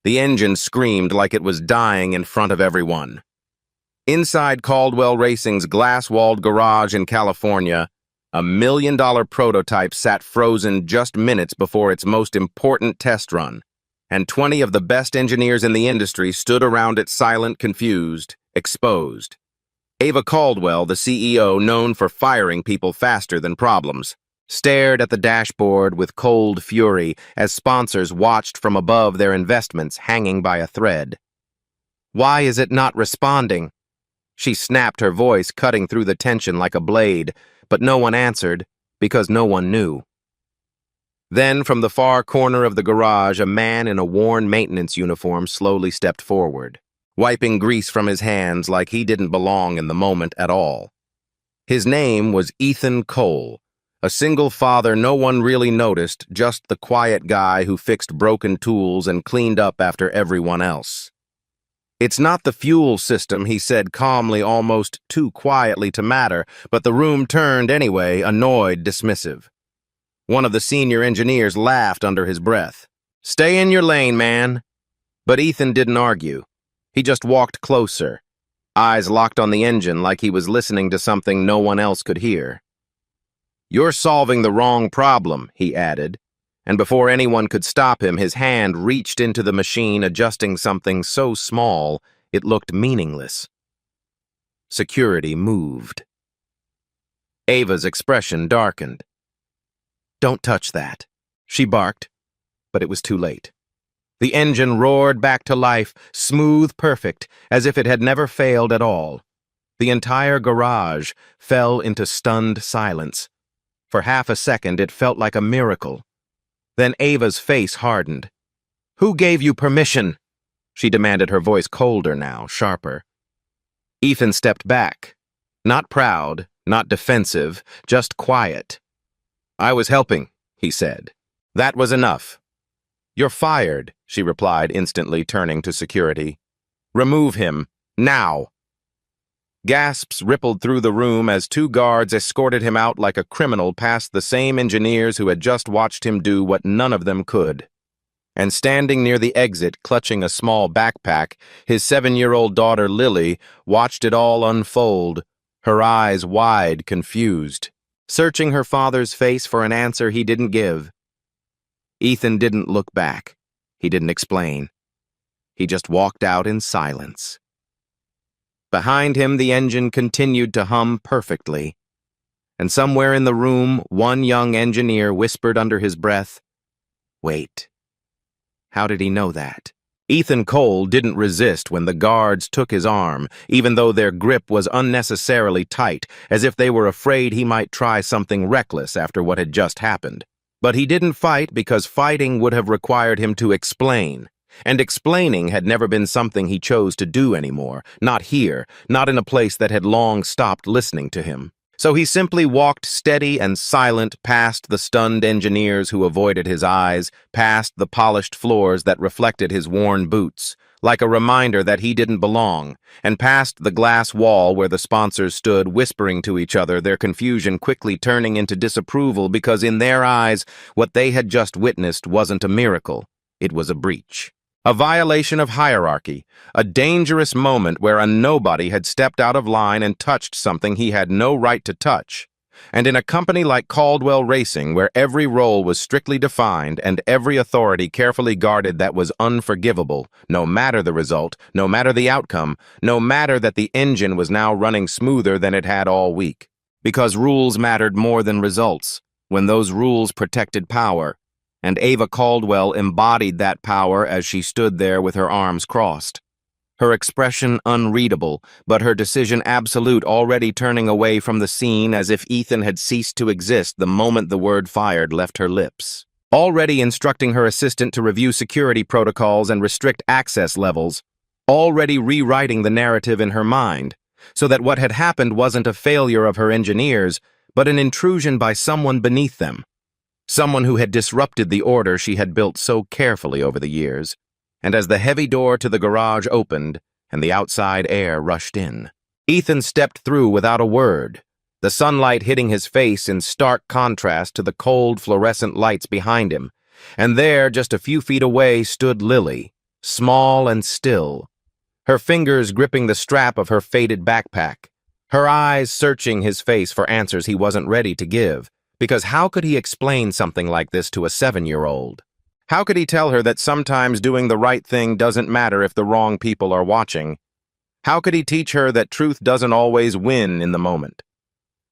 The engine screamed like it was dying in front of everyone. Inside Caldwell Racing's glass-walled garage in California, a $1 million prototype sat frozen just minutes before its most important test run, and 20 of the best engineers in the industry stood around it silent, confused, exposed. Ava Caldwell, the CEO known for firing people faster than problems, stared at the dashboard with cold fury as sponsors watched from above their investments hanging by a thread. "Why is it not responding?" She snapped, her voice cutting through the tension like a blade, but no one answered because no one knew. Then, from the far corner of the garage, a man in a worn maintenance uniform slowly stepped forward, wiping grease from his hands like he didn't belong in the moment at all. His name was Ethan Cole, a single father no one really noticed, just the quiet guy who fixed broken tools and cleaned up after everyone else. "It's not the fuel system," he said calmly, almost too quietly to matter, but the room turned anyway, annoyed, dismissive. One of the senior engineers laughed under his breath. "Stay in your lane, man." But Ethan didn't argue. He just walked closer, eyes locked on the engine like he was listening to something no one else could hear. "You're solving the wrong problem," he added, and before anyone could stop him, his hand reached into the machine, adjusting something so small it looked meaningless. Security moved. Ava's expression darkened. "Don't touch that," she barked, but it was too late. The engine roared back to life, smooth, perfect, as if it had never failed at all. The entire garage fell into stunned silence. For half a second, it felt like a miracle. Then Ava's face hardened. "Who gave you permission?" she demanded, her voice colder now, sharper. Ethan stepped back. Not proud, not defensive, just quiet. "I was helping," he said. "That was enough." "You're fired," she replied, instantly turning to security. "Remove him, now." Gasps rippled through the room as 2 guards escorted him out like a criminal past the same engineers who had just watched him do what none of them could. And standing near the exit, clutching a small backpack, his 7-year-old daughter Lily watched it all unfold, her eyes wide, confused, searching her father's face for an answer he didn't give. Ethan didn't look back. He didn't explain. He just walked out in silence. Behind him, the engine continued to hum perfectly. And somewhere in the room, one young engineer whispered under his breath, "Wait." How did he know that? Ethan Cole didn't resist when the guards took his arm, even though their grip was unnecessarily tight, as if they were afraid he might try something reckless after what had just happened. But he didn't fight because fighting would have required him to explain. And explaining had never been something he chose to do anymore, not here, not in a place that had long stopped listening to him. So he simply walked steady and silent past the stunned engineers who avoided his eyes, past the polished floors that reflected his worn boots, like a reminder that he didn't belong, and past the glass wall where the sponsors stood whispering to each other, their confusion quickly turning into disapproval because in their eyes, what they had just witnessed wasn't a miracle, it was a breach. A violation of hierarchy, a dangerous moment where a nobody had stepped out of line and touched something he had no right to touch. And in a company like Caldwell Racing, where every role was strictly defined and every authority carefully guarded, that was unforgivable, no matter the result, no matter the outcome, no matter that the engine was now running smoother than it had all week. Because rules mattered more than results, when those rules protected power. And Ava Caldwell embodied that power as she stood there with her arms crossed. Her expression unreadable, but her decision absolute, already turning away from the scene as if Ethan had ceased to exist the moment the word fired left her lips. Already instructing her assistant to review security protocols and restrict access levels. Already rewriting the narrative in her mind, so that what had happened wasn't a failure of her engineers, but an intrusion by someone beneath them. Someone who had disrupted the order she had built so carefully over the years. And as the heavy door to the garage opened and the outside air rushed in, Ethan stepped through without a word, the sunlight hitting his face in stark contrast to the cold fluorescent lights behind him. And there, just a few feet away, stood Lily, small and still, her fingers gripping the strap of her faded backpack, her eyes searching his face for answers he wasn't ready to give, because how could he explain something like this to a 7-year-old? How could he tell her that sometimes doing the right thing doesn't matter if the wrong people are watching? How could he teach her that truth doesn't always win in the moment?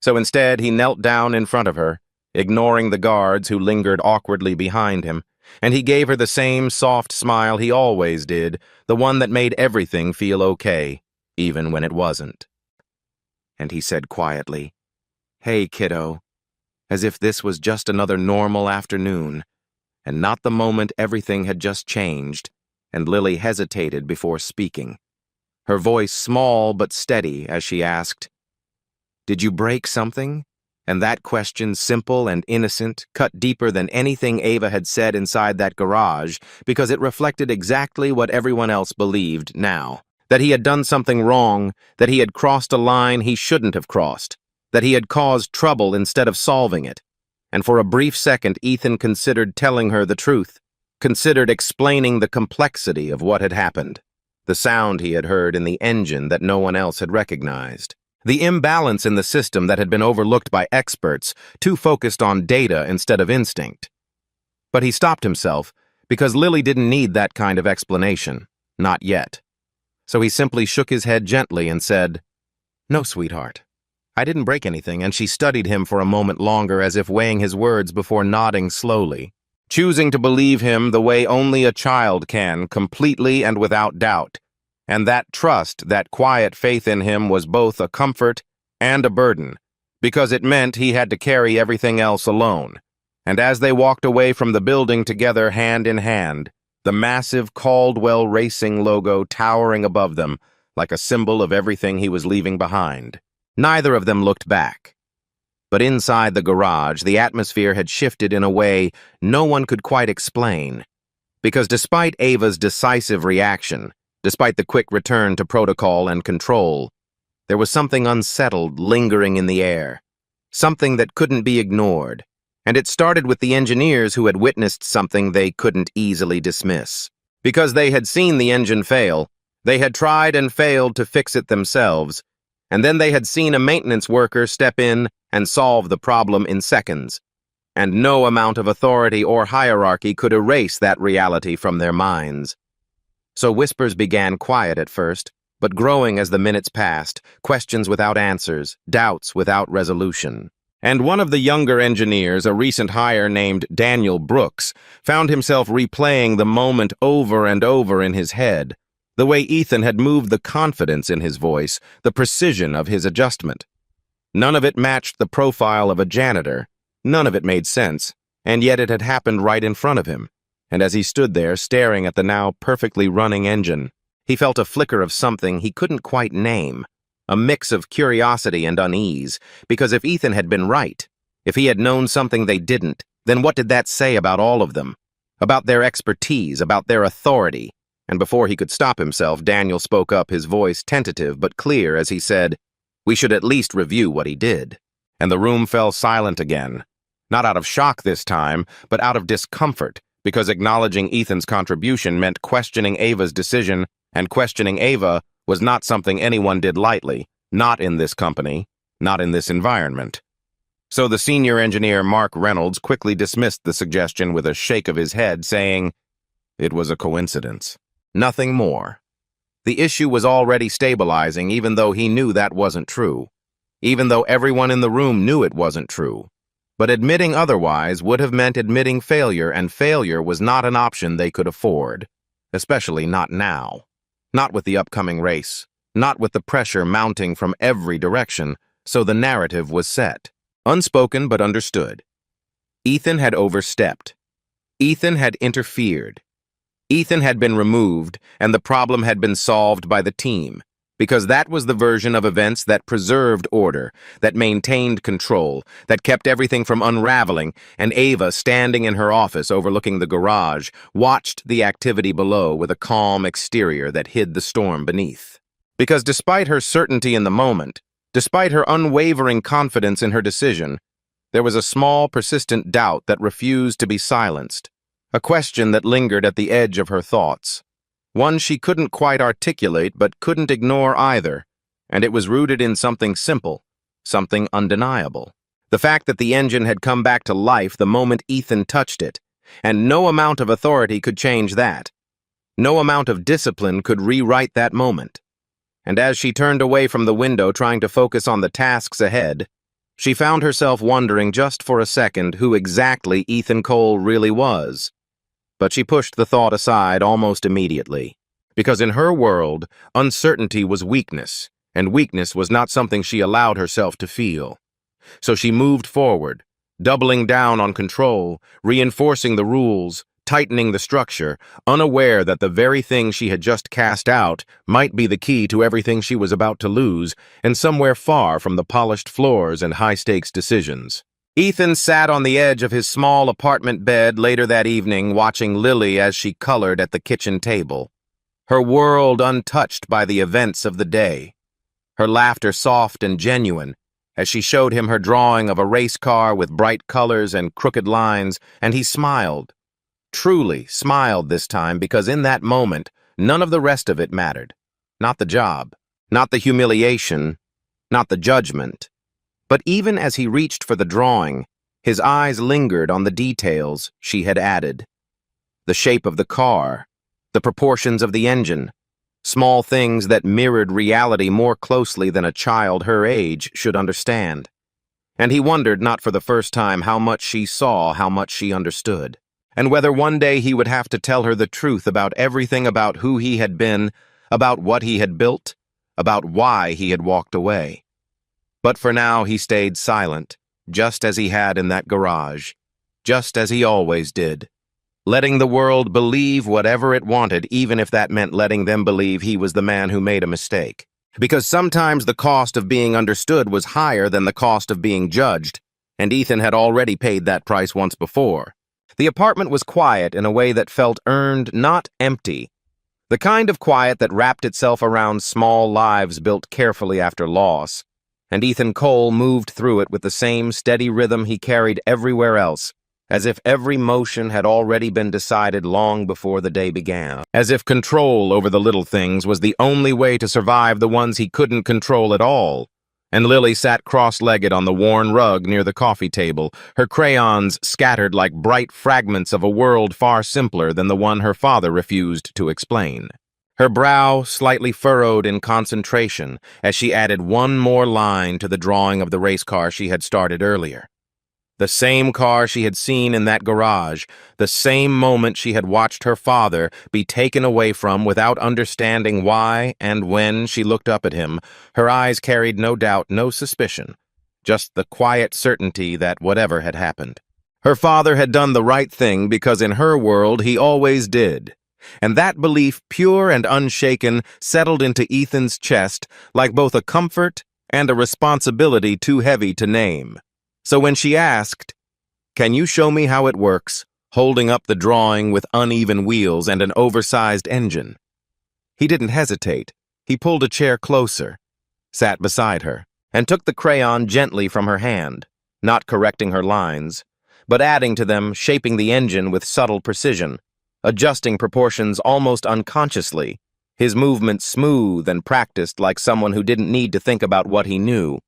So instead, he knelt down in front of her, ignoring the guards who lingered awkwardly behind him, and he gave her the same soft smile he always did, the one that made everything feel okay, even when it wasn't. And he said quietly, "Hey, kiddo," as if this was just another normal afternoon, and not the moment everything had just changed, and Lily hesitated before speaking. Her voice small but steady as she asked, "Did you break something?" And that question, simple and innocent, cut deeper than anything Ava had said inside that garage, because it reflected exactly what everyone else believed now. That he had done something wrong, that he had crossed a line he shouldn't have crossed, that he had caused trouble instead of solving it. And for a brief second, Ethan considered telling her the truth, considered explaining the complexity of what had happened, the sound he had heard in the engine that no one else had recognized. The imbalance in the system that had been overlooked by experts, too focused on data instead of instinct. But he stopped himself, because Lily didn't need that kind of explanation. Not yet. So he simply shook his head gently and said, "No, sweetheart. I didn't break anything," and she studied him for a moment longer as if weighing his words before nodding slowly, choosing to believe him the way only a child can, completely and without doubt. And that trust, that quiet faith in him was both a comfort and a burden, because it meant he had to carry everything else alone. And as they walked away from the building together hand in hand, the massive Caldwell Racing logo towering above them, like a symbol of everything he was leaving behind. Neither of them looked back. But inside the garage, the atmosphere had shifted in a way no one could quite explain. Because despite Ava's decisive reaction, despite the quick return to protocol and control, there was something unsettled lingering in the air, something that couldn't be ignored, and it started with the engineers who had witnessed something they couldn't easily dismiss. Because they had seen the engine fail, they had tried and failed to fix it themselves, and then they had seen a maintenance worker step in and solve the problem in seconds, and no amount of authority or hierarchy could erase that reality from their minds. So whispers began quiet at first, but growing as the minutes passed, questions without answers, doubts without resolution. And one of the younger engineers, a recent hire named Daniel Brooks, found himself replaying the moment over and over in his head, the way Ethan had moved the confidence in his voice, the precision of his adjustment. None of it matched the profile of a janitor, none of it made sense, and yet it had happened right in front of him. And as he stood there staring at the now perfectly running engine, he felt a flicker of something he couldn't quite name, a mix of curiosity and unease, because if Ethan had been right, if he had known something they didn't, then what did that say about all of them? About their expertise, about their authority? And before he could stop himself, Daniel spoke up, his voice tentative but clear as he said, "We should at least review what he did." And the room fell silent again, not out of shock this time, but out of discomfort, because acknowledging Ethan's contribution meant questioning Ava's decision, and questioning Ava was not something anyone did lightly, not in this company, not in this environment. So the senior engineer, Mark Reynolds, quickly dismissed the suggestion with a shake of his head, saying, "It was a coincidence. Nothing more." The issue was already stabilizing, even though he knew that wasn't true, even though everyone in the room knew it wasn't true. But admitting otherwise would have meant admitting failure, and failure was not an option they could afford, especially not now. Not with the upcoming race, not with the pressure mounting from every direction, so the narrative was set. Unspoken but understood. Ethan had overstepped. Ethan had interfered. Ethan had been removed, and the problem had been solved by the team, because that was the version of events that preserved order, that maintained control, that kept everything from unraveling, and Ava, standing in her office overlooking the garage, watched the activity below with a calm exterior that hid the storm beneath. Because despite her certainty in the moment, despite her unwavering confidence in her decision, there was a small, persistent doubt that refused to be silenced, a question that lingered at the edge of her thoughts. One she couldn't quite articulate but couldn't ignore either, and it was rooted in something simple, something undeniable. The fact that the engine had come back to life the moment Ethan touched it, and no amount of authority could change that. No amount of discipline could rewrite that moment. And as she turned away from the window trying to focus on the tasks ahead, she found herself wondering just for a second who exactly Ethan Cole really was. But she pushed the thought aside almost immediately, because in her world, uncertainty was weakness, and weakness was not something she allowed herself to feel. So she moved forward, doubling down on control, reinforcing the rules, tightening the structure, unaware that the very thing she had just cast out might be the key to everything she was about to lose, and somewhere far from the polished floors and high-stakes decisions. Ethan sat on the edge of his small apartment bed later that evening watching Lily as she colored at the kitchen table, her world untouched by the events of the day, her laughter soft and genuine, as she showed him her drawing of a race car with bright colors and crooked lines, and he smiled. Truly smiled this time, because in that moment, none of the rest of it mattered. Not the job, not the humiliation, not the judgment. But even as he reached for the drawing, his eyes lingered on the details she had added. The shape of the car, the proportions of the engine, small things that mirrored reality more closely than a child her age should understand. And he wondered, not for the first time, how much she saw, how much she understood, and whether one day he would have to tell her the truth about everything, about who he had been, about what he had built, about why he had walked away. But for now he stayed silent, just as he had in that garage, just as he always did, letting the world believe whatever it wanted, even if that meant letting them believe he was the man who made a mistake. Because sometimes the cost of being understood was higher than the cost of being judged, and Ethan had already paid that price once before. The apartment was quiet in a way that felt earned, not empty. The kind of quiet that wrapped itself around small lives built carefully after loss. And Ethan Cole moved through it with the same steady rhythm he carried everywhere else, as if every motion had already been decided long before the day began. As if control over the little things was the only way to survive the ones he couldn't control at all. And Lily sat cross-legged on the worn rug near the coffee table, her crayons scattered like bright fragments of a world far simpler than the one her father refused to explain. Her brow slightly furrowed in concentration as she added one more line to the drawing of the race car she had started earlier. The same car she had seen in that garage, the same moment she had watched her father be taken away from without understanding why, and when she looked up at him, her eyes carried no doubt, no suspicion, just the quiet certainty that whatever had happened, her father had done the right thing, because in her world he always did. And that belief, pure and unshaken, settled into Ethan's chest like both a comfort and a responsibility too heavy to name. So when she asked, "Can you show me how it works?" holding up the drawing with uneven wheels and an oversized engine, he didn't hesitate. He pulled a chair closer, sat beside her, and took the crayon gently from her hand, not correcting her lines, but adding to them, shaping the engine with subtle precision, adjusting proportions almost unconsciously, his movements smooth and practiced like someone who didn't need to think about what he knew.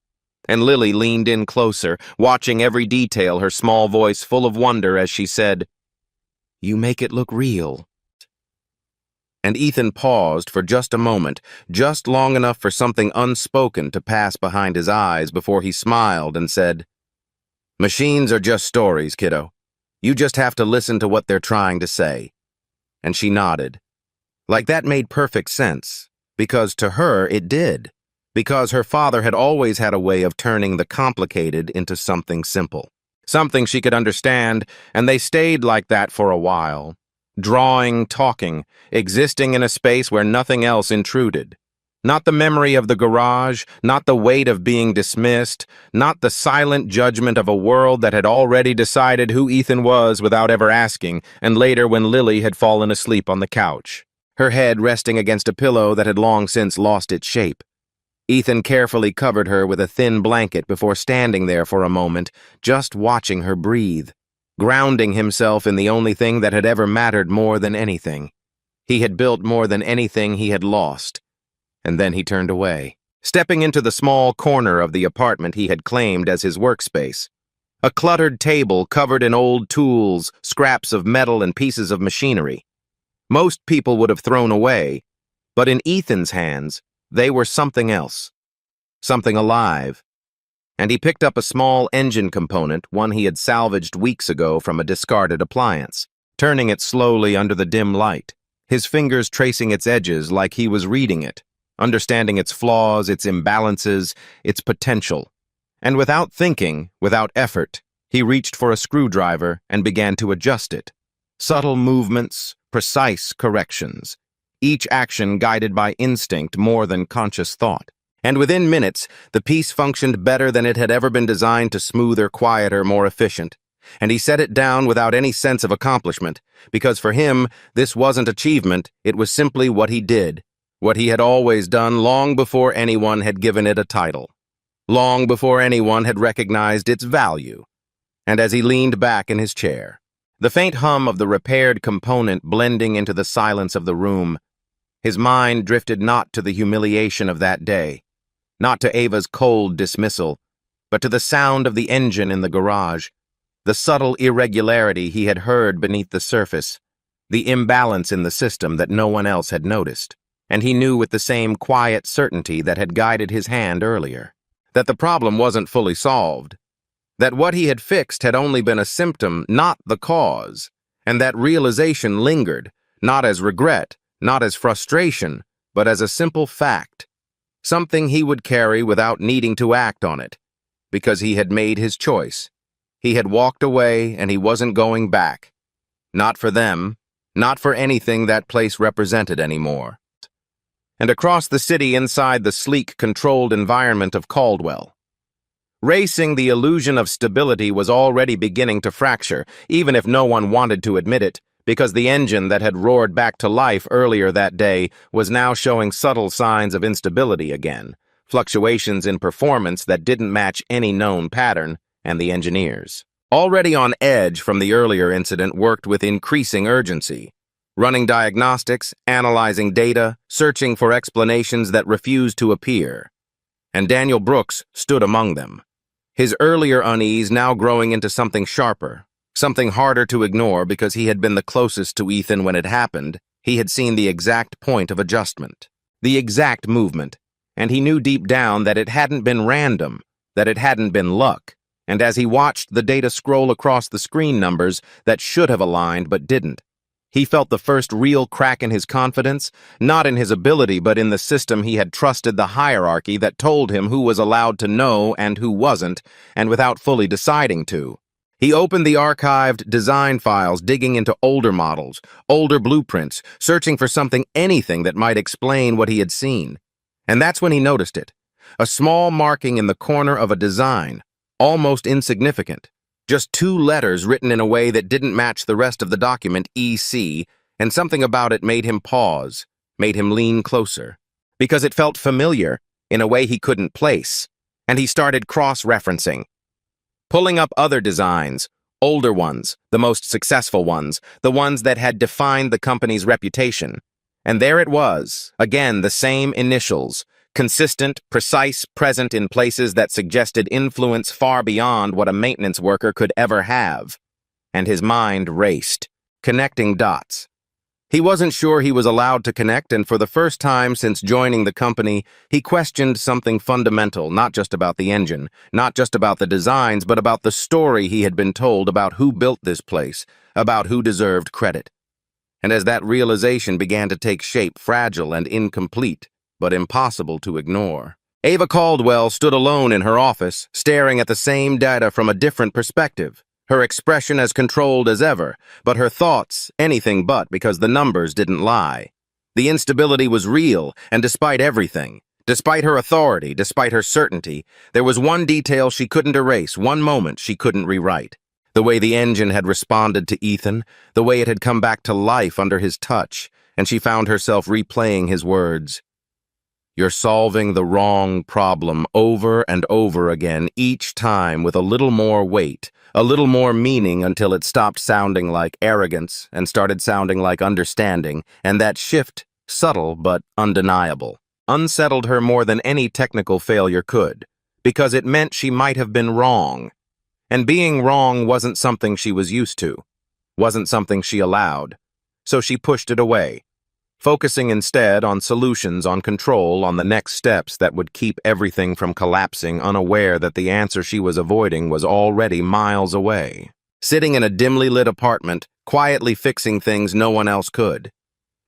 And Lily leaned in closer, watching every detail, her small voice full of wonder as she said, "You make it look real." And Ethan paused for just a moment, just long enough for something unspoken to pass behind his eyes before he smiled and said, "Machines are just stories, kiddo. You just have to listen to what they're trying to say." And she nodded. Like that made perfect sense, because to her it did. Because her father had always had a way of turning the complicated into something simple, something she could understand, and they stayed like that for a while, drawing, talking, existing in a space where nothing else intruded. Not the memory of the garage, not the weight of being dismissed, not the silent judgment of a world that had already decided who Ethan was without ever asking, and later when Lily had fallen asleep on the couch, her head resting against a pillow that had long since lost its shape. Ethan carefully covered her with a thin blanket before standing there for a moment, just watching her breathe, grounding himself in the only thing that had ever mattered more than anything, He had built more than anything he had lost. And then he turned away, stepping into the small corner of the apartment he had claimed as his workspace. A cluttered table covered in old tools, scraps of metal, and pieces of machinery. Most people would have thrown away, but in Ethan's hands, they were something else. Something alive. And he picked up a small engine component, one he had salvaged weeks ago from a discarded appliance, turning it slowly under the dim light, his fingers tracing its edges like he was reading it, understanding its flaws, its imbalances, its potential. And without thinking, without effort, he reached for a screwdriver and began to adjust it. Subtle movements, precise corrections, each action guided by instinct more than conscious thought. And within minutes, the piece functioned better than it had ever been designed to smoother, quieter, more efficient. And he set it down without any sense of accomplishment, because for him, this wasn't achievement, it was simply what he did, what he had always done long before anyone had given it a title, long before anyone had recognized its value. And as he leaned back in his chair, the faint hum of the repaired component blending into the silence of the room, his mind drifted not to the humiliation of that day, not to Ava's cold dismissal, but to the sound of the engine in the garage, the subtle irregularity he had heard beneath the surface, the imbalance in the system that no one else had noticed. And he knew with the same quiet certainty that had guided his hand earlier, that the problem wasn't fully solved, that what he had fixed had only been a symptom, not the cause, and that realization lingered, not as regret, not as frustration, but as a simple fact, something he would carry without needing to act on it, because he had made his choice. He had walked away and he wasn't going back. Not for them, not for anything that place represented anymore. And across the city inside the sleek, controlled environment of Caldwell, racing, the illusion of stability was already beginning to fracture, even if no one wanted to admit it, because the engine that had roared back to life earlier that day was now showing subtle signs of instability again, fluctuations in performance that didn't match any known pattern, and the engineers, already on edge from the earlier incident, worked with increasing urgency, running diagnostics, analyzing data, searching for explanations that refused to appear. And Daniel Brooks stood among them, his earlier unease now growing into something sharper, something harder to ignore because he had been the closest to Ethan when it happened. He had seen the exact point of adjustment, the exact movement, and he knew deep down that it hadn't been random, that it hadn't been luck. And as he watched the data scroll across the screen, numbers that should have aligned but didn't, he felt the first real crack in his confidence, not in his ability but in the system he had trusted, the hierarchy that told him who was allowed to know and who wasn't, and without fully deciding to. He opened the archived design files, digging into older models, older blueprints, searching for anything that might explain what he had seen. And that's when he noticed it. A small marking in the corner of a design, almost insignificant. Just 2 letters written in a way that didn't match the rest of the document, EC, and something about it made him pause, made him lean closer. Because it felt familiar, in a way he couldn't place. And he started cross-referencing, pulling up other designs, older ones, the most successful ones, the ones that had defined the company's reputation. And there it was, again the same initials, consistent, precise, present in places that suggested influence far beyond what a maintenance worker could ever have. And his mind raced, connecting dots. He wasn't sure he was allowed to connect, and for the first time since joining the company, he questioned something fundamental, not just about the engine, not just about the designs, but about the story he had been told about who built this place, about who deserved credit. And as that realization began to take shape, fragile and incomplete, but impossible to ignore, Ava Caldwell stood alone in her office, staring at the same data from a different perspective. Her expression as controlled as ever, but her thoughts anything but, because the numbers didn't lie. The instability was real, and despite everything, despite her authority, despite her certainty, there was one detail she couldn't erase, one moment she couldn't rewrite. The way the engine had responded to Ethan, the way it had come back to life under his touch, and she found herself replaying his words. You're solving the wrong problem over and over again, each time with a little more weight, A little more meaning until it stopped sounding like arrogance and started sounding like understanding, and that shift, subtle but undeniable, unsettled her more than any technical failure could, because it meant she might have been wrong. And being wrong wasn't something she was used to, wasn't something she allowed. So she pushed it away, focusing instead on solutions, on control, on the next steps that would keep everything from collapsing, unaware that the answer she was avoiding was already miles away. Sitting in a dimly lit apartment, quietly fixing things no one else could.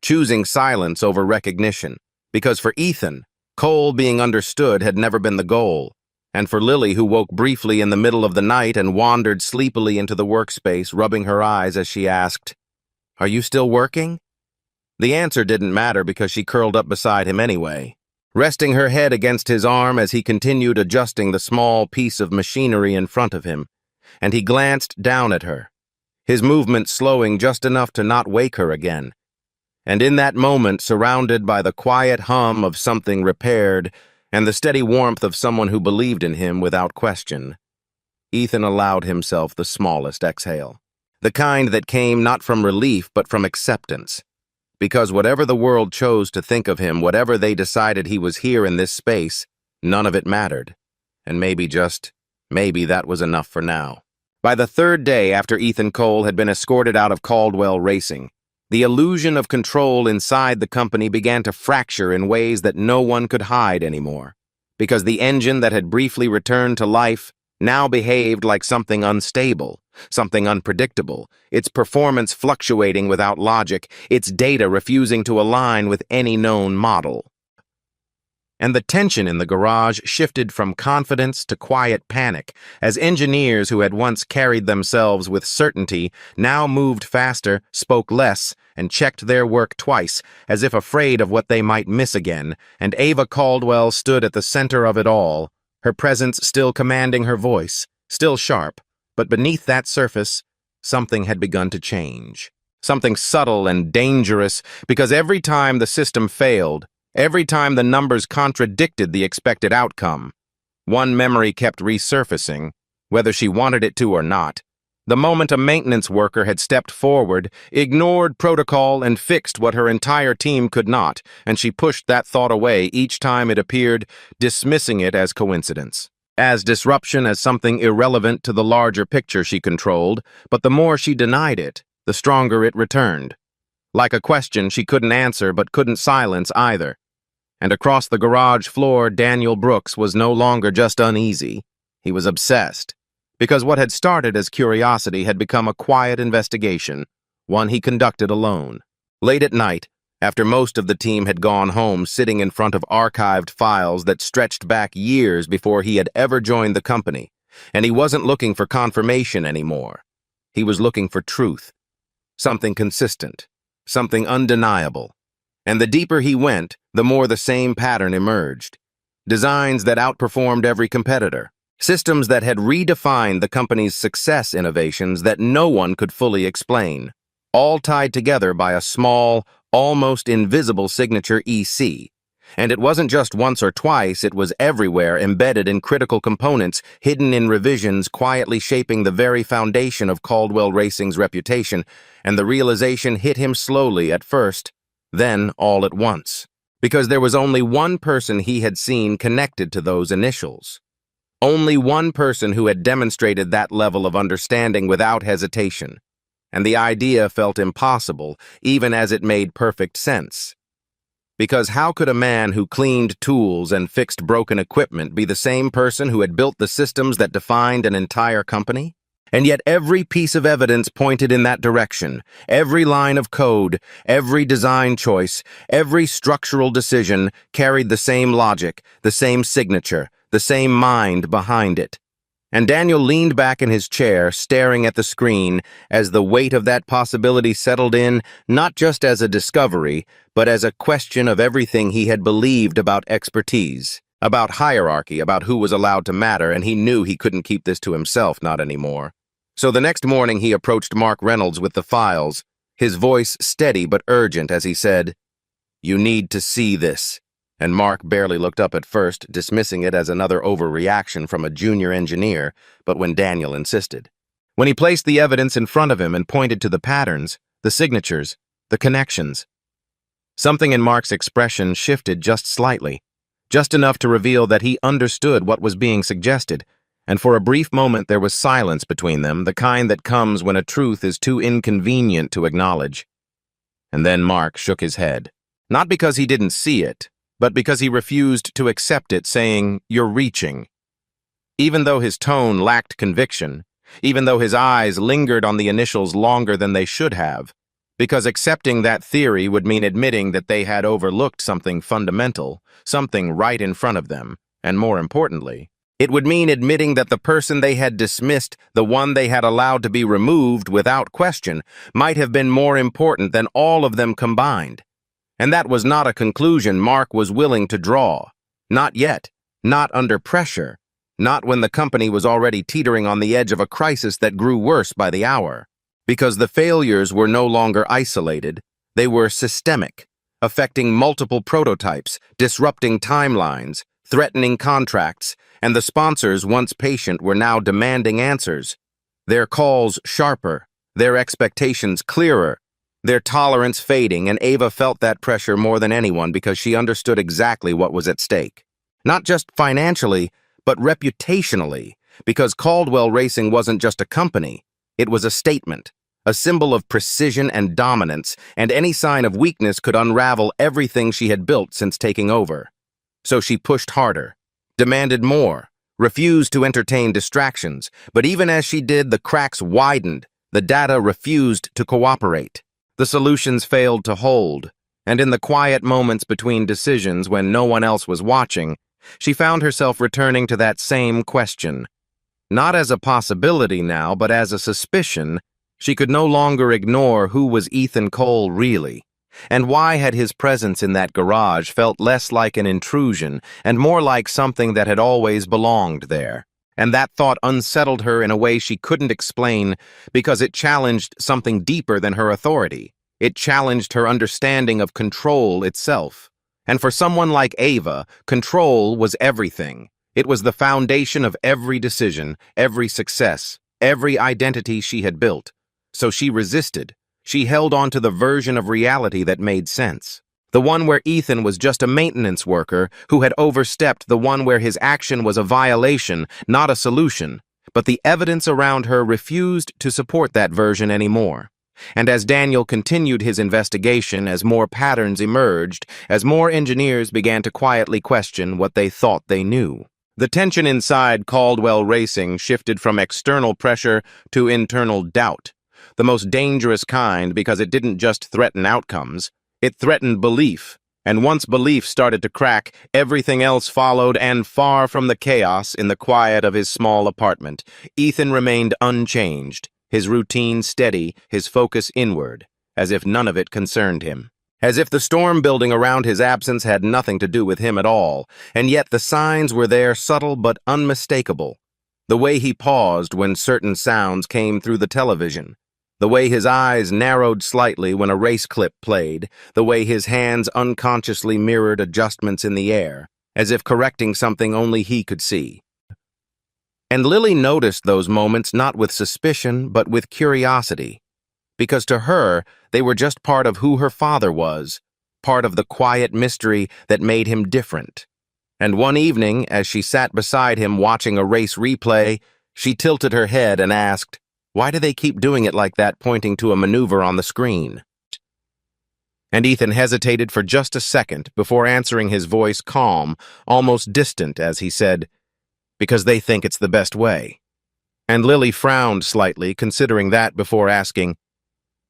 Choosing silence over recognition, because for Ethan, Cole being understood had never been the goal. And for Lily, who woke briefly in the middle of the night and wandered sleepily into the workspace, rubbing her eyes as she asked, "Are you still working?" The answer didn't matter because she curled up beside him anyway, resting her head against his arm as he continued adjusting the small piece of machinery in front of him, and he glanced down at her, his movement slowing just enough to not wake her again. And in that moment, surrounded by the quiet hum of something repaired and the steady warmth of someone who believed in him without question, Ethan allowed himself the smallest exhale, the kind that came not from relief but from acceptance. Because whatever the world chose to think of him, whatever they decided he was here in this space, none of it mattered. And maybe, just maybe, that was enough for now. By the third day after Ethan Cole had been escorted out of Caldwell Racing, the illusion of control inside the company began to fracture in ways that no one could hide anymore. Because the engine that had briefly returned to life now behaved like something unstable, something unpredictable, its performance fluctuating without logic, its data refusing to align with any known model. And the tension in the garage shifted from confidence to quiet panic, as engineers who had once carried themselves with certainty now moved faster, spoke less, and checked their work twice, as if afraid of what they might miss again, and Ava Caldwell stood at the center of it all, her presence still commanding her voice, still sharp, but beneath that surface, something had begun to change. Something subtle and dangerous, because every time the system failed, every time the numbers contradicted the expected outcome, one memory kept resurfacing, whether she wanted it to or not. The moment a maintenance worker had stepped forward, ignored protocol, and fixed what her entire team could not, and she pushed that thought away each time it appeared, dismissing it as coincidence, as disruption, as something irrelevant to the larger picture she controlled. But the more she denied it, the stronger it returned. Like a question she couldn't answer but couldn't silence either. And across the garage floor, Daniel Brooks was no longer just uneasy. He was obsessed. Because what had started as curiosity had become a quiet investigation, one he conducted alone. Late at night, after most of the team had gone home, sitting in front of archived files that stretched back years before he had ever joined the company, and he wasn't looking for confirmation anymore. He was looking for truth. Something consistent. Something undeniable. And the deeper he went, the more the same pattern emerged. Designs that outperformed every competitor. Systems that had redefined the company's success, innovations that no one could fully explain. All tied together by a small, almost invisible signature EC. And it wasn't just once or twice, it was everywhere, embedded in critical components, hidden in revisions, quietly shaping the very foundation of Caldwell Racing's reputation. And the realization hit him slowly at first, then all at once. Because there was only one person he had seen connected to those initials. Only one person who had demonstrated that level of understanding without hesitation. And the idea felt impossible, even as it made perfect sense. Because how could a man who cleaned tools and fixed broken equipment be the same person who had built the systems that defined an entire company? And yet every piece of evidence pointed in that direction. Every line of code, every design choice, every structural decision carried the same logic, the same signature, the same mind behind it. And Daniel leaned back in his chair, staring at the screen, as the weight of that possibility settled in, not just as a discovery, but as a question of everything he had believed about expertise, about hierarchy, about who was allowed to matter, and he knew he couldn't keep this to himself, not anymore. So the next morning he approached Mark Reynolds with the files, his voice steady but urgent as he said, "You need to see this." And Mark barely looked up at first, dismissing it as another overreaction from a junior engineer, but when Daniel insisted, When he placed the evidence in front of him and pointed to the patterns, the signatures, the connections, something in Mark's expression shifted just slightly, just enough to reveal that he understood what was being suggested, and for a brief moment there was silence between them, the kind that comes when a truth is too inconvenient to acknowledge. And then Mark shook his head. Not because he didn't see it, but because he refused to accept it, saying, "You're reaching." Even though his tone lacked conviction, even though his eyes lingered on the initials longer than they should have, because accepting that theory would mean admitting that they had overlooked something fundamental, something right in front of them, and more importantly, it would mean admitting that the person they had dismissed, the one they had allowed to be removed without question, might have been more important than all of them combined. And that was not a conclusion Mark was willing to draw. Not yet. Not under pressure. Not when the company was already teetering on the edge of a crisis that grew worse by the hour. Because the failures were no longer isolated, they were systemic, affecting multiple prototypes, disrupting timelines, threatening contracts, and the sponsors, once patient, were now demanding answers. Their calls sharper, their expectations clearer, their tolerance fading, and Ava felt that pressure more than anyone because she understood exactly what was at stake. Not just financially, but reputationally, because Caldwell Racing wasn't just a company, it was a statement. A symbol of precision and dominance, and any sign of weakness could unravel everything she had built since taking over. So she pushed harder, demanded more, refused to entertain distractions, but even as she did, the cracks widened, the data refused to cooperate. The solutions failed to hold, and in the quiet moments between decisions when no one else was watching, she found herself returning to that same question. Not as a possibility now, but as a suspicion. She could no longer ignore who was Ethan Cole really, and why had his presence in that garage felt less like an intrusion and more like something that had always belonged there. And that thought unsettled her in a way she couldn't explain because it challenged something deeper than her authority. It challenged her understanding of control itself. And for someone like Ava, control was everything. It was the foundation of every decision, every success, every identity she had built. So she resisted. She held on to the version of reality that made sense. The one where Ethan was just a maintenance worker who had overstepped, the one where his action was a violation, not a solution. But the evidence around her refused to support that version anymore. And as Daniel continued his investigation, as more patterns emerged, as more engineers began to quietly question what they thought they knew, the tension inside Caldwell Racing shifted from external pressure to internal doubt. The most dangerous kind because it didn't just threaten outcomes, it threatened belief. And once belief started to crack, everything else followed, and far from the chaos in the quiet of his small apartment, Ethan remained unchanged, his routine steady, his focus inward, as if none of it concerned him. As if the storm building around his absence had nothing to do with him at all, and yet the signs were there, subtle but unmistakable. The way he paused when certain sounds came through the television, the way his eyes narrowed slightly when a race clip played, the way his hands unconsciously mirrored adjustments in the air, as if correcting something only he could see. And Lily noticed those moments not with suspicion, but with curiosity, because to her, they were just part of who her father was, part of the quiet mystery that made him different. And one evening, as she sat beside him watching a race replay, she tilted her head and asked, "Why do they keep doing it like that, pointing to a maneuver on the screen?" And Ethan hesitated for just a second before answering, his voice calm, almost distant, as he said, "Because they think it's the best way." And Lily frowned slightly, considering that before asking,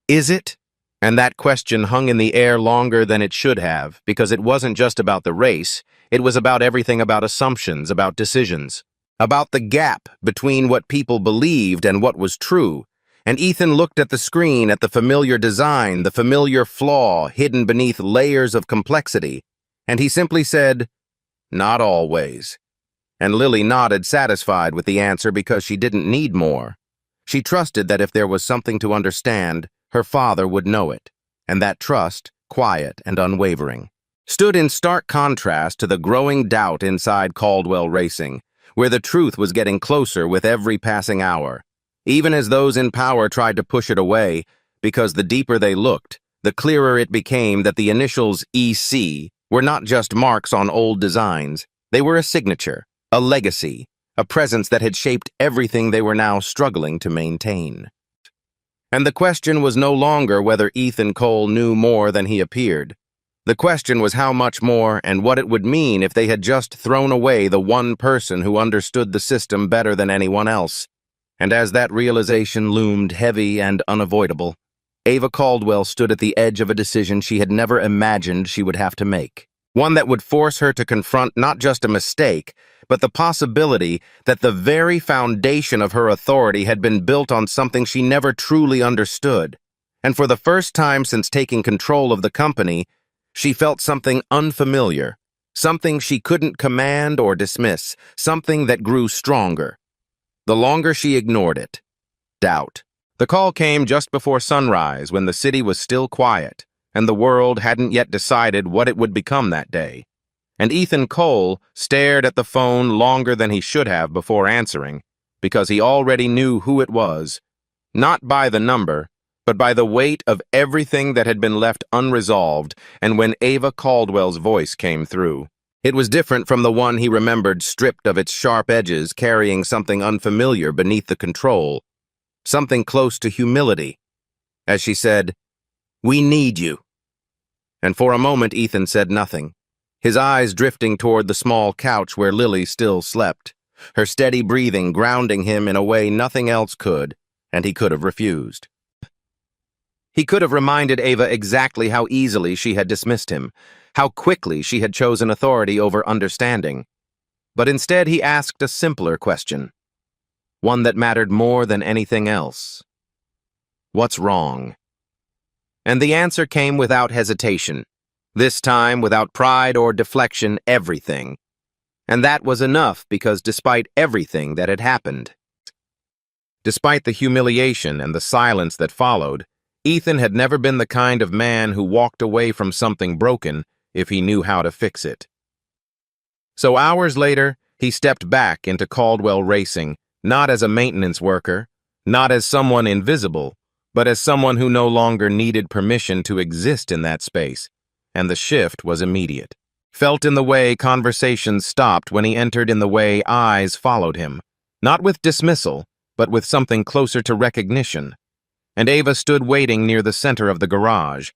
"Is it?" And that question hung in the air longer than it should have, because it wasn't just about the race, it was about everything, about assumptions, about decisions, about the gap between what people believed and what was true. And Ethan looked at the screen, at the familiar design, the familiar flaw hidden beneath layers of complexity, and he simply said, "Not always." And Lily nodded, satisfied with the answer because she didn't need more. She trusted that if there was something to understand, her father would know it, and that trust, quiet and unwavering, stood in stark contrast to the growing doubt inside Caldwell Racing, where the truth was getting closer with every passing hour. even as those in power tried to push it away, because the deeper they looked, the clearer it became that the initials EC were not just marks on old designs. They were a signature, a legacy, a presence that had shaped everything they were now struggling to maintain. And the question was no longer whether Ethan Cole knew more than he appeared. The question was how much more and what it would mean if they had just thrown away the one person who understood the system better than anyone else. And as that realization loomed heavy and unavoidable, Ava Caldwell stood at the edge of a decision she had never imagined she would have to make. One that would force her to confront not just a mistake, but the possibility that the very foundation of her authority had been built on something she never truly understood. And for the first time since taking control of the company, she felt something unfamiliar, something she couldn't command or dismiss, something that grew stronger. The longer she ignored it, doubt. The call came just before sunrise when the city was still quiet, and the world hadn't yet decided what it would become that day. And Ethan Cole stared at the phone longer than he should have before answering, because he already knew who it was, not by the number, but by the weight of everything that had been left unresolved. And when Ava Caldwell's voice came through, it was different from the one he remembered, stripped of its sharp edges, carrying something unfamiliar beneath the control, something close to humility. As she said, "We need you." And for a moment Ethan said nothing, his eyes drifting toward the small couch where Lily still slept, her steady breathing grounding him in a way nothing else could, and he could have refused. He could have reminded Ava exactly how easily she had dismissed him, how quickly she had chosen authority over understanding. But instead he asked a simpler question, one that mattered more than anything else. What's wrong? And the answer came without hesitation, this time without pride or deflection, everything. And that was enough because despite everything that had happened, despite the humiliation and the silence that followed, Ethan had never been the kind of man who walked away from something broken if he knew how to fix it. So hours later, he stepped back into Caldwell Racing, not as a maintenance worker, not as someone invisible, but as someone who no longer needed permission to exist in that space. And the shift was immediate. Felt in the way conversations stopped when he entered, in the way eyes followed him, not with dismissal, but with something closer to recognition. And Ava stood waiting near the center of the garage,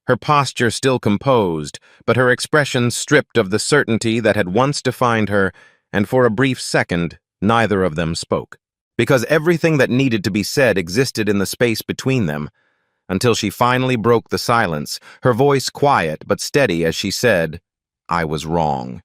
her posture still composed, but her expression stripped of the certainty that had once defined her, and for a brief second, neither of them spoke. Because everything that needed to be said existed in the space between them, until she finally broke the silence, her voice quiet but steady as she said, "I was wrong."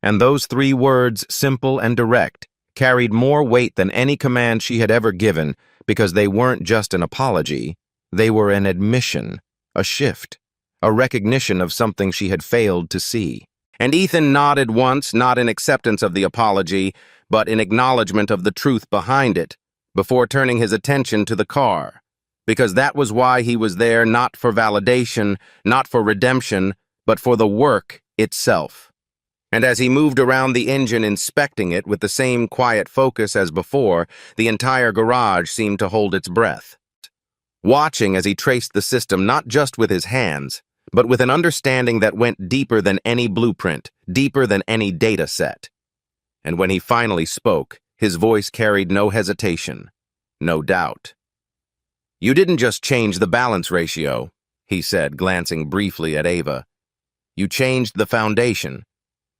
And those 3 words, simple and direct, carried more weight than any command she had ever given, because they weren't just an apology, they were an admission, a shift, a recognition of something she had failed to see. And Ethan nodded once, not in acceptance of the apology, but in acknowledgement of the truth behind it, before turning his attention to the car, because that was why he was there, not for validation, not for redemption, but for the work itself. And as he moved around the engine, inspecting it with the same quiet focus as before, the entire garage seemed to hold its breath, watching as he traced the system not just with his hands, but with an understanding that went deeper than any blueprint, deeper than any data set. And when he finally spoke, his voice carried no hesitation, no doubt. "You didn't just change the balance ratio," he said, glancing briefly at Ava. "You changed the foundation."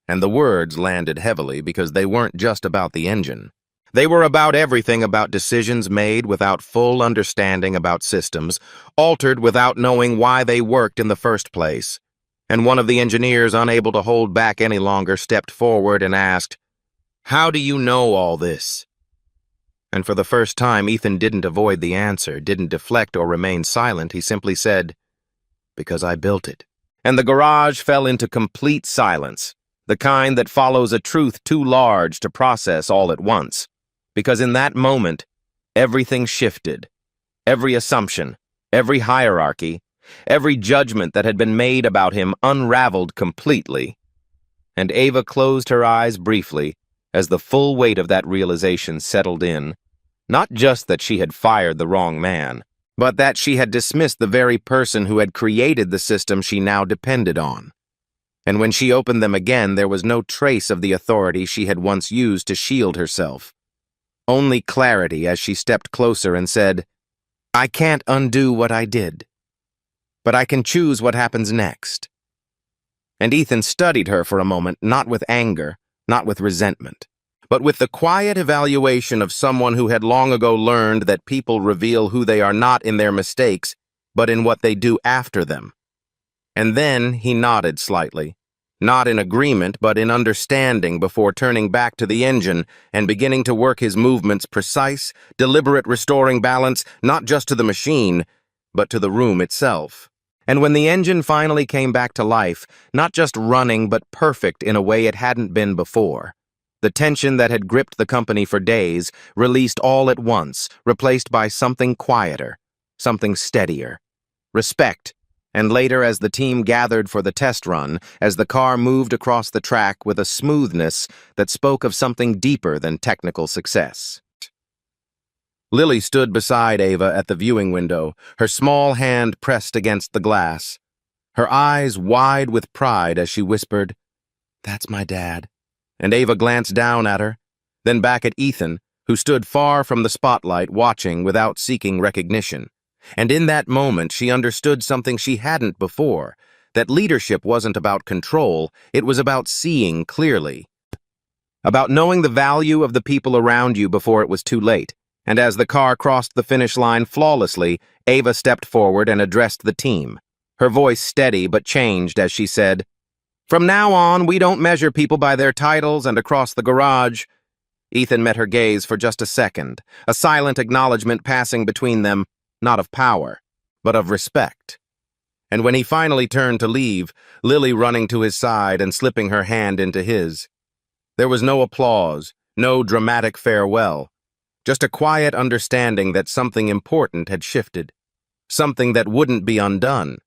And the words landed heavily because they weren't just about the engine. They were about everything, about decisions made without full understanding about systems, altered without knowing why they worked in the first place. And one of the engineers, unable to hold back any longer, stepped forward and asked, "How do you know all this?" And for the first time, Ethan didn't avoid the answer, didn't deflect or remain silent. He simply said, "Because I built it." And the garage fell into complete silence, the kind that follows a truth too large to process all at once. Because in that moment, everything shifted. Every assumption, every hierarchy, every judgment that had been made about him unraveled completely. And Ava closed her eyes briefly as the full weight of that realization settled in, Not just that she had fired the wrong man, but that she had dismissed the very person who had created the system she now depended on. And when she opened them again, there was no trace of the authority she had once used to shield herself. Only clarity as she stepped closer and said, "I can't undo what I did, but I can choose what happens next." And Ethan studied her for a moment, not with anger, not with resentment, but with the quiet evaluation of someone who had long ago learned that people reveal who they are not in their mistakes, but in what they do after them. And then he nodded slightly, not in agreement, but in understanding, before turning back to the engine and beginning to work his movements precise, deliberate, restoring balance, not just to the machine, but to the room itself. And when the engine finally came back to life, not just running, but perfect in a way it hadn't been before, the tension that had gripped the company for days released all at once, replaced by something quieter, something steadier. Respect. And later, as the team gathered for the test run, as the car moved across the track with a smoothness that spoke of something deeper than technical success. Lily stood beside Ava at the viewing window, her small hand pressed against the glass, her eyes wide with pride as she whispered, "That's my dad." And Ava glanced down at her, then back at Ethan, who stood far from the spotlight watching without seeking recognition. And in that moment, she understood something she hadn't before, that leadership wasn't about control, it was about seeing clearly. About knowing the value of the people around you before it was too late. And as the car crossed the finish line flawlessly, Ava stepped forward and addressed the team. Her voice steady but changed as she said, "From now on, we don't measure people by their titles and across the garage." Ethan met her gaze for just a second, a silent acknowledgement passing between them, not of power, but of respect. And when he finally turned to leave, Lily running to his side and slipping her hand into his. There was no applause, no dramatic farewell, just a quiet understanding that something important had shifted, something that wouldn't be undone.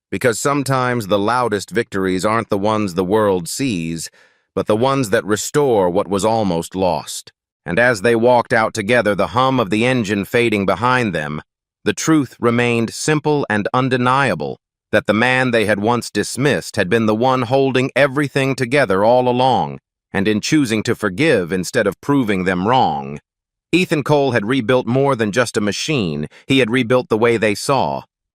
Because sometimes the loudest victories aren't the ones the world sees, but the ones that restore what was almost lost. And as they walked out together, the hum of the engine fading behind them, the truth remained simple and undeniable, that the man they had once dismissed had been the one holding everything together all along, and in choosing to forgive instead of proving them wrong. Ethan Cole had rebuilt more than just a machine, he had rebuilt the way they saw,